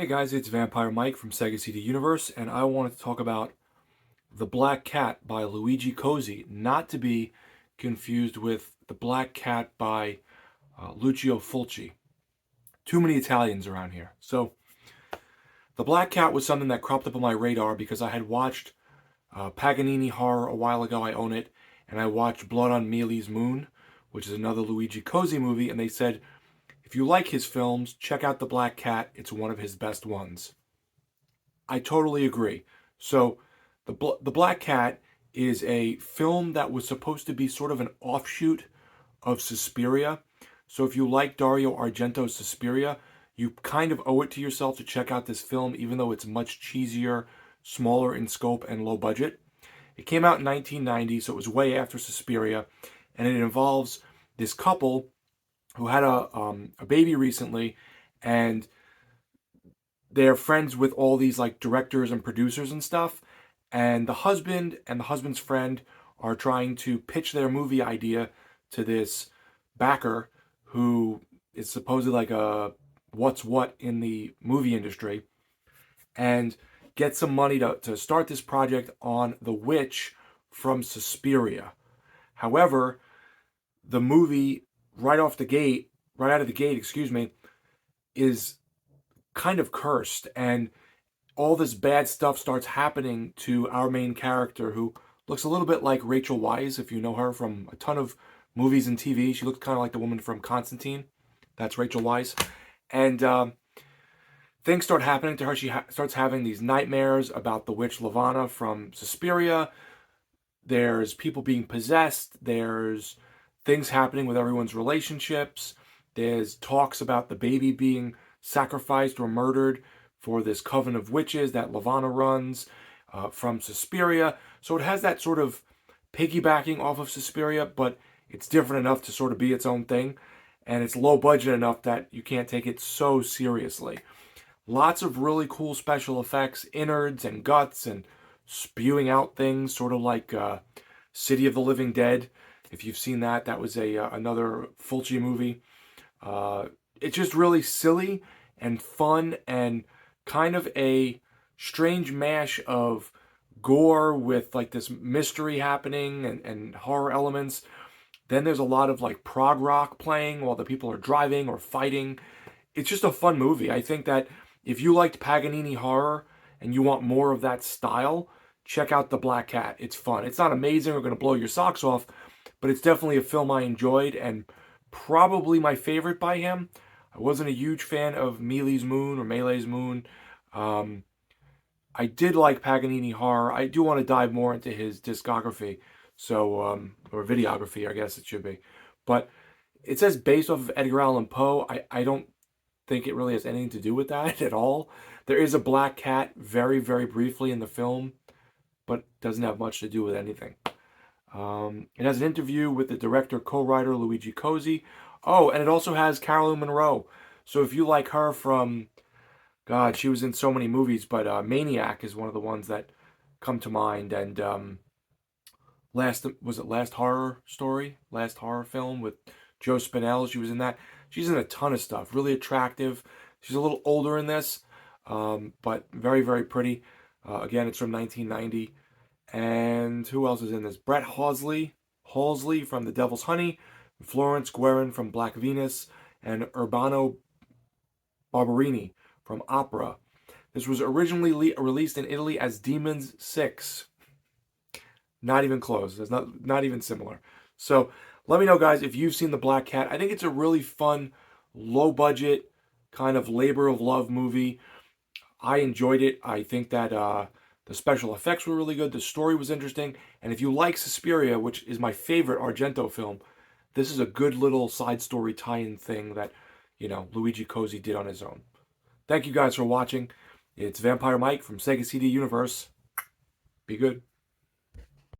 Hey guys, it's Vampire Mike from Sega CD Universe, and I wanted to talk about The Black Cat by Luigi Cozzi, not to be confused with The Black Cat by Lucio Fulci. Too many Italians around here. So, The Black Cat was something that cropped up on my radar because I had watched Paganini Horror a while ago. I own it, and I watched Blood on Mealy's Moon, which is another Luigi Cozzi movie, and they said, if you like his films, check out The Black Cat. It's one of his best ones. I totally agree. So, The Black Cat is a film that was supposed to be sort of an offshoot of Suspiria. So if you like Dario Argento's Suspiria, you kind of owe it to yourself to check out this film, even though it's much cheesier, smaller in scope, and low budget. It came out in 1990, so it was way after Suspiria, and it involves this couple who had a baby recently, and they're friends with all these like directors and producers and stuff. And the husband and the husband's friend are trying to pitch their movie idea to this backer who is supposedly like a what's what in the movie industry, and get some money to start this project on The Witch from Suspiria. However, the movie right out of the gate, is kind of cursed, and all this bad stuff starts happening to our main character, who looks a little bit like Rachel Weisz, if you know her from a ton of movies and TV. She looks kind of like the woman from Constantine. That's Rachel Weisz. And things start happening to her. She starts having these nightmares about the witch Levana from Suspiria. There's people being possessed. There's things happening with everyone's relationships. There's talks about the baby being sacrificed or murdered for this coven of witches that Levana runs from Suspiria. So it has that sort of piggybacking off of Suspiria, but it's different enough to sort of be its own thing. And it's low budget enough that you can't take it so seriously. Lots of really cool special effects, innards and guts and spewing out things, sort of like City of the Living Dead. If you've seen that, that was another Fulci movie. It's just really silly and fun and kind of a strange mash of gore with like this mystery happening and horror elements. Then there's a lot of like prog rock playing while the people are driving or fighting. It's just a fun movie. I think that if you liked Paganini Horror and you want more of that style, check out The Black Cat. It's fun. It's not amazing or going to blow your socks off, but it's definitely a film I enjoyed and probably my favorite by him. I wasn't a huge fan of Mealy's Moon or Melee's Moon. I did like Paganini Horror. I do want to dive more into his discography, so or videography, I guess it should be. But it says based off of Edgar Allan Poe. I don't think it really has anything to do with that at all. There is a black cat very, very briefly in the film, but doesn't have much to do with anything. It has an interview with the director, co-writer Luigi Cozzi. Oh, and it also has Caroline Munro. So if you like her from, God, she was in so many movies, but Maniac is one of the ones that come to mind. And Last Horror Story? Last Horror Film with Joe Spinell. She was in that. She's in a ton of stuff. Really attractive. She's a little older in this, but very, very pretty. Again, it's from 1990. And who else is in this? Brett Halsey from The Devil's Honey, Florence Guerin from Black Venus, and Urbano Barberini from Opera. This was originally released in Italy as Demons 6. Not even close. It's not even similar. So let me know, guys, if you've seen The Black Cat. I think it's a really fun, low-budget, kind of labor of love movie. I enjoyed it. I think that the special effects were really good. The story was interesting. And if you like Suspiria, which is my favorite Argento film, this is a good little side story tie-in thing that, Luigi Cozzi did on his own. Thank you guys for watching. It's Vampire Mike from Sega CD Universe. Be good.